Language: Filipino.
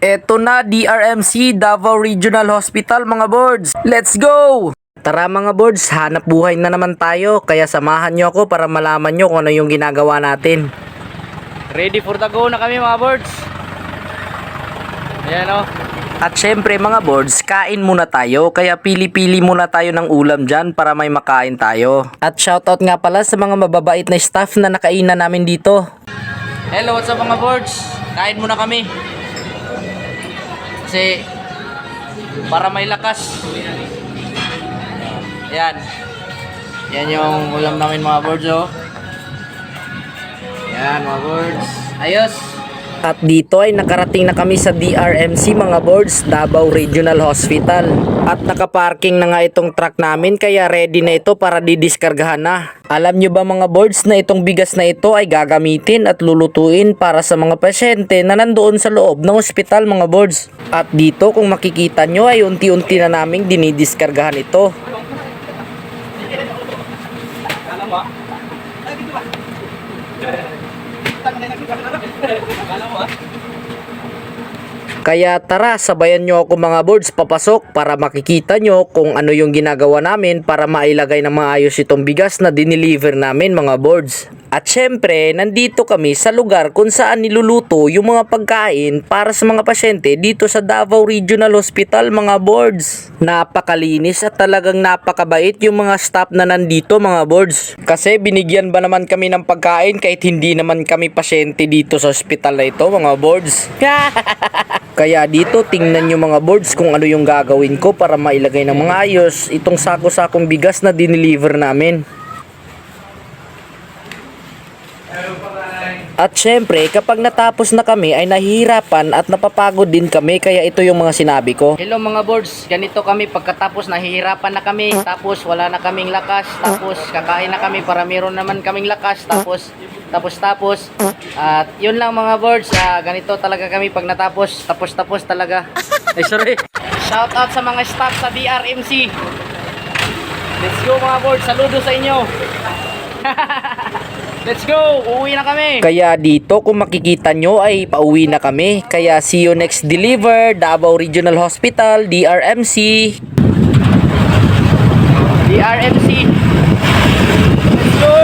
Eto na, DRMC, Davao Regional Hospital mga boards. Let's go! Tara mga boards, hanap buhay na naman tayo. Kaya samahan nyo ako para malaman nyo kung ano yung ginagawa natin. Ready for the go na kami mga boards. Ayan o. At syempre mga boards, kain muna tayo. Kaya pili-pili muna tayo ng ulam dyan para may makain tayo. At shoutout nga pala sa mga mababait na staff na nakainan namin dito. Hello, what's up mga boards? Kain muna kami. Kasi para may lakas. Ayan. Yan yung ulam namin mga boards oh. Ayan mga boards. Ayos. At dito ay nakarating na kami sa DRMC mga boards, Davao Regional Hospital. At nakaparking na nga itong truck namin kaya ready na ito para didiskargahan na. Alam nyo ba mga boards na itong bigas na ito ay gagamitin at lulutuin para sa mga pasyente na nandoon sa loob ng ospital mga boards. At dito kung makikita nyo ay unti-unti na naming dinidiskargahan ito. Kaya tara, sabayan nyo ako mga boards papasok para makikita nyo kung ano yung ginagawa namin para mailagay na maayos itong bigas na dineliver namin mga boards. At syempre, nandito kami sa lugar kung saan niluluto yung mga pagkain para sa mga pasyente dito sa Davao Regional Hospital mga boards. Napakalinis at talagang napakabait yung mga staff na nandito mga boards. Kasi binigyan ba naman kami ng pagkain kahit hindi naman kami pasyente dito sa hospital na ito mga boards. Kaya dito tingnan nyo mga boards kung ano yung gagawin ko para mailagay ng mga ayos itong sako-sakong bigas na dineliver namin. At syempre kapag natapos na kami ay nahihirapan at napapagod din kami kaya ito yung mga sinabi ko. Hello mga boards, ganito kami pagkatapos nahihirapan na kami, tapos wala na kaming lakas, tapos kakain na kami para meron naman kaming lakas, tapos at yun lang mga boards, ganito talaga kami pag natapos, tapos talaga. Ay sorry. Shout out sa mga staff sa DRMC. Let's go mga boards, saludo sa inyo. Let's go, uuwi na kami. Kaya dito kung makikita nyo ay pauwi na kami. Kaya see you next deliver, Davao Regional Hospital, DRMC. DRMC. Let's go.